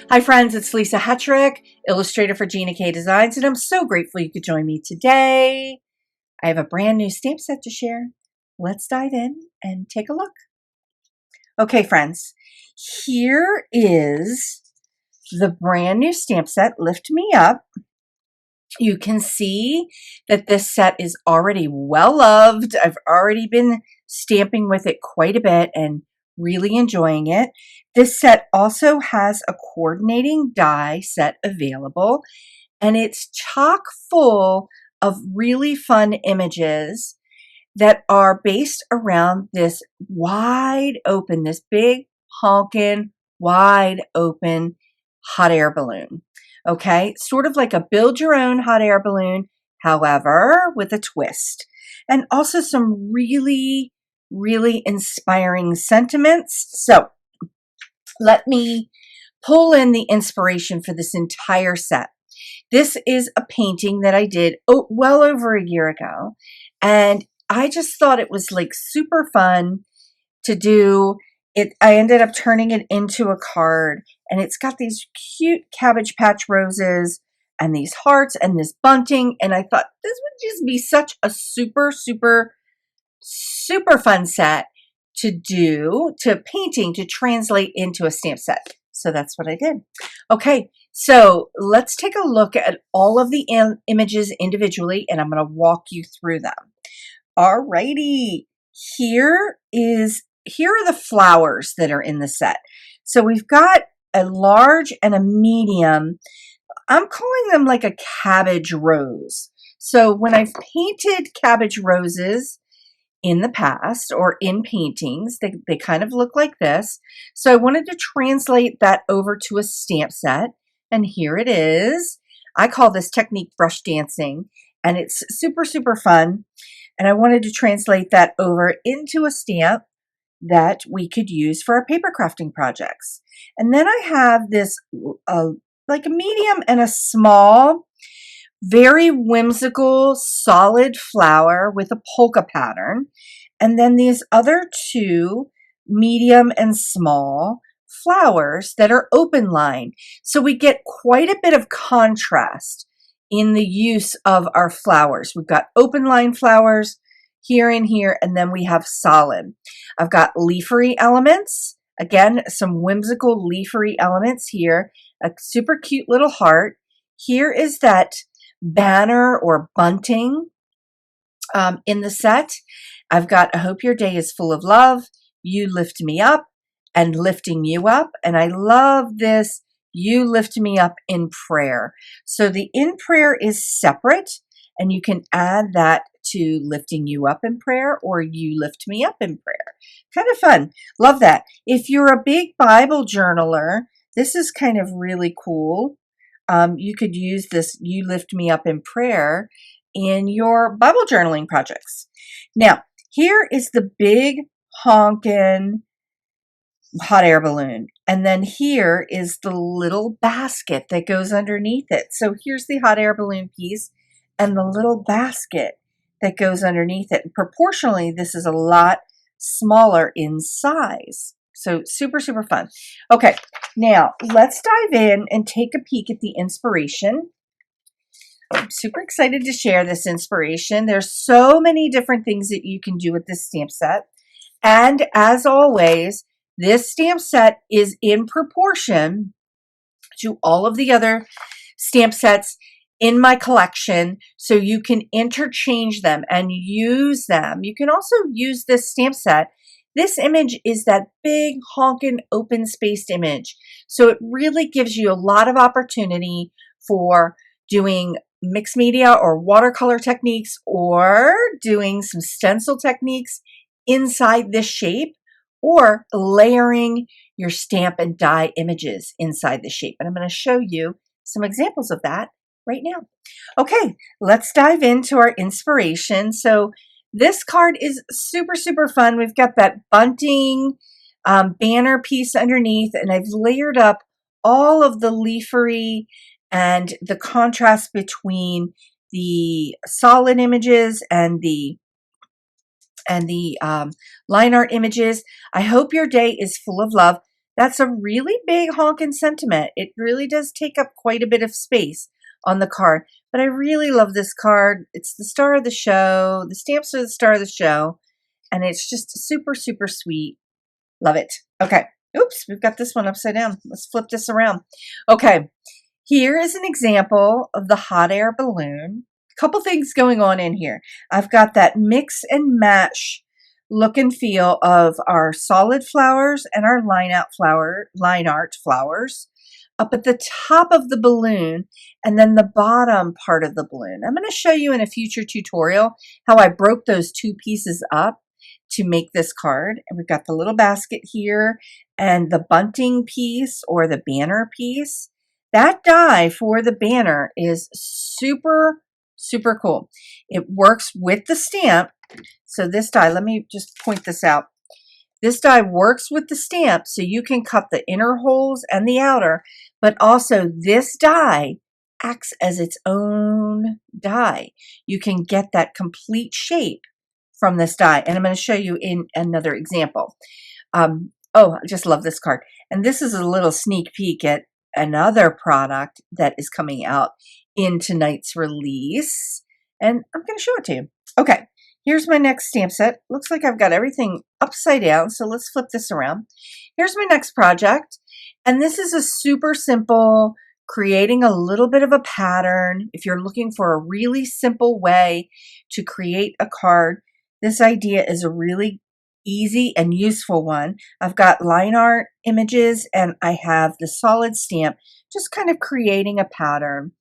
Hi friends, it's Lisa Hetrick, illustrator for Gina Designs, and I'm so grateful you could join me today. I have a brand new stamp set to share. Let's dive in and take a look. Okay friends, here is the brand new stamp set, Lift Me Up. You can see that this set is already well loved. I've already been stamping with it quite a bit and really enjoying it. This set also has a coordinating die set available, and it's chock full of really fun images that are based around this wide open, this big honkin' wide open hot air balloon. Okay, sort of like a build your own hot air balloon, however, with a twist. And also some really, really inspiring sentiments. So let me pull in the inspiration for this entire set. This is a painting that I did well over a year ago. And I just thought it was like super fun to do. I ended up turning it into a card, and it's got these cute Cabbage Patch roses and these hearts and this bunting. And I thought this would just be such a super, super, super fun set to do, to painting, to translate into a stamp set. So that's what I did. Okay, so let's take a look at all of the images individually, and I'm going to walk you through them. Alrighty, here are the flowers that are in the set. So we've got a large and a medium. I'm calling them like a cabbage rose. So when I've painted cabbage roses in the past or in paintings, they kind of look like this. So I wanted to translate that over to a stamp set, and here it is. I call this technique brush dancing, and it's super, super fun. And I wanted to translate that over into a stamp that we could use for our paper crafting projects. And then I have this like a medium and a small, very whimsical, solid flower with a polka pattern. And then these other two medium and small flowers that are open line. So we get quite a bit of contrast in the use of our flowers. We've got open line flowers here and here, and then we have solid. I've got leafery elements. Again, some whimsical leafery elements here. A super cute little heart. Here is that banner or bunting in the set. I've got I hope your day is full of love. You lift me up, and lifting you up. And I love this. You lift me up in prayer. So the in prayer is separate, and you can add that to lifting you up in prayer or you lift me up in prayer. Kind of fun. Love that. If you're a big Bible journaler, this is kind of really cool. You could use this you lift me up in prayer in your Bible journaling projects. Now, here is the big honkin' hot air balloon. And then here is the little basket that goes underneath it. So here's the hot air balloon piece and the little basket that goes underneath it. And proportionally, this is a lot smaller in size. So super, super fun. Okay, now let's dive in and take a peek at the inspiration. I'm super excited to share this inspiration. There's so many different things that you can do with this stamp set. And as always, this stamp set is in proportion to all of the other stamp sets in my collection, so you can interchange them and use them. You can also use this stamp set. This image is that big honkin' open spaced image. So it really gives you a lot of opportunity for doing mixed media or watercolor techniques or doing some stencil techniques inside this shape, or layering your stamp and die images inside the shape. And I'm going to show you some examples of that right now. Okay, let's dive into our inspiration. So this card is super, super fun. We've got that bunting banner piece underneath, and I've layered up all of the leafery and the contrast between the solid images and the line art images. I hope your day is full of love. That's a really big honkin' sentiment. It really does take up quite a bit of space on the card, but I really love this card. It's the star of the show. The stamps are the star of the show, and it's just super, super sweet. Love it. Okay. Oops, we've got this one upside down. Let's flip this around. Okay. Here is an example of the hot air balloon. A couple things going on in here. I've got that mix and match look and feel of our solid flowers and our line art flowers up at the top of the balloon and then the bottom part of the balloon. I'm going to show you in a future tutorial how I broke those two pieces up to make this card. And we've got the little basket here and the bunting piece or the banner piece. That die for the banner is super, super cool. It works with the stamp. So this die, let me just point this out. This die works with the stamp, so you can cut the inner holes and the outer, but also this die acts as its own die. You can get that complete shape from this die, and I'm going to show you in another example. Oh, I just love this card. And this is a little sneak peek at another product that is coming out in tonight's release, and I'm going to show it to you. Okay, here's my next stamp set. Looks like I've got everything upside down, so let's flip this around. Here's my next project, and this is a super simple, creating a little bit of a pattern. If you're looking for a really simple way to create a card, this idea is a really easy and useful one. I've got line art images and I have the solid stamp, just kind of creating a pattern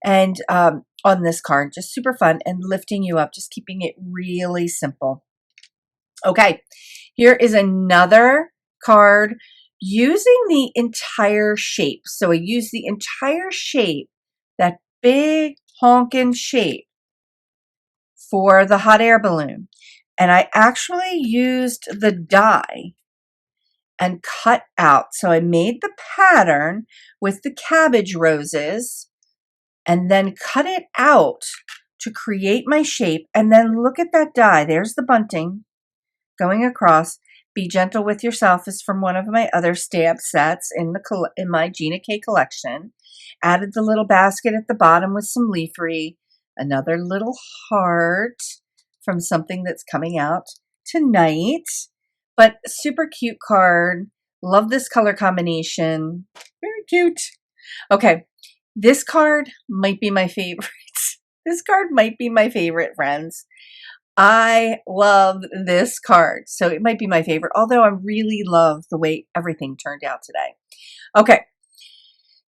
and on this card, just super fun and lifting you up, just keeping it really simple. Okay, here is another card using the entire shape. So I use the entire shape, that big honkin' shape for the hot air balloon. And I actually used the die and cut out. So I made the pattern with the cabbage roses and then cut it out to create my shape. And then look at that die. There's the bunting going across. Be Gentle with Yourself is from one of my other stamp sets in my Gina K collection. Added the little basket at the bottom with some leafery. Another little heart from something that's coming out tonight. But super cute card. Love this color combination. Very cute. Okay, this card might be my favorite. This card might be my favorite, friends. I love this card. So it might be my favorite, although I really love the way everything turned out today. Okay.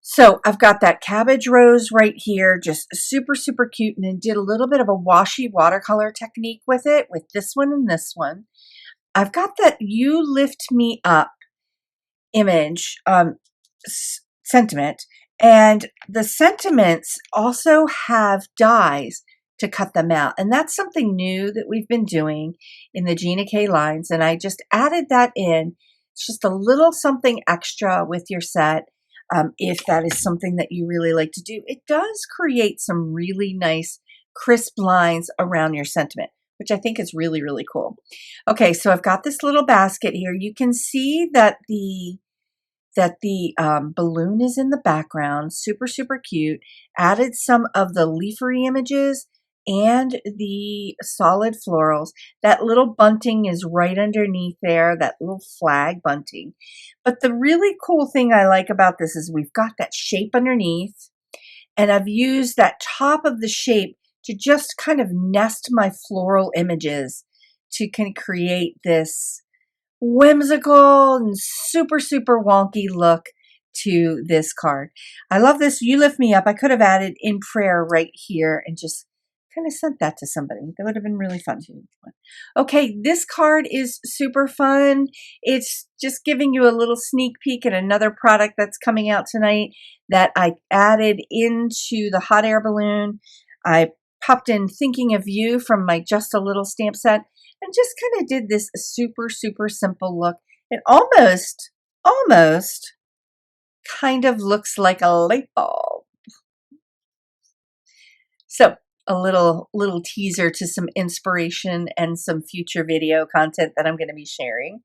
So I've got that cabbage rose right here, just super, super cute, and then did a little bit of a washy watercolor technique with it, with this one and this one. I've got that You Lift Me Up image, sentiment, and the sentiments also have dies to cut them out. And that's something new that we've been doing in the Gina K lines, and I just added that in. It's just a little something extra with your set. If that is something that you really like to do, it does create some really nice crisp lines around your sentiment, which I think is really, really cool. Okay, so I've got this little basket here. You can see that the balloon is in the background, super, super cute. Added some of the leafery images and the solid florals. That little bunting is right underneath there, that little flag bunting. But the really cool thing I like about this is we've got that shape underneath, and I've used that top of the shape to just kind of nest my floral images to kind of create this whimsical and super, super wonky look to this card. I love this You Lift Me Up. I could have added In Prayer right here and just kind of sent that to somebody. That would have been really fun too. Okay, this card is super fun. It's just giving you a little sneak peek at another product that's coming out tonight that I added into the hot air balloon. I popped in Thinking of You from my Just a Little stamp set and just kind of did this super, super simple look. It almost kind of looks like a light bulb. So a little teaser to some inspiration and some future video content that I'm going to be sharing.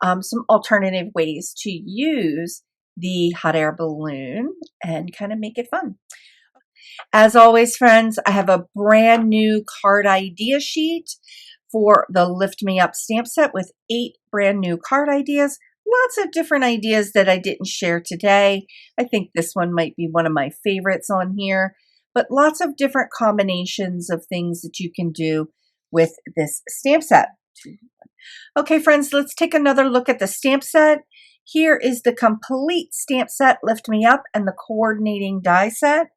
some alternative ways to use the hot air balloon and kind of make it fun. As always, friends, I have a brand new card idea sheet for the Lift Me Up stamp set with 8 brand new card ideas. Lots of different ideas that I didn't share today. I think this one might be one of my favorites on here, but lots of different combinations of things that you can do with this stamp set. Okay, friends, let's take another look at the stamp set. Here is the complete stamp set, Lift Me Up, and the coordinating die set.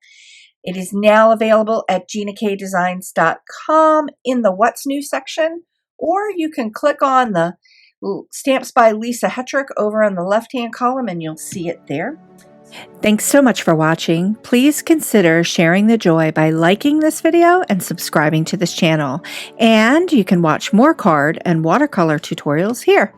It is now available at GinaKDesigns.com in the What's New section, or you can click on the Stamps by Lisa Hetrick over on the left-hand column and you'll see it there. Thanks so much for watching. Please consider sharing the joy by liking this video and subscribing to this channel. And you can watch more card and watercolor tutorials here.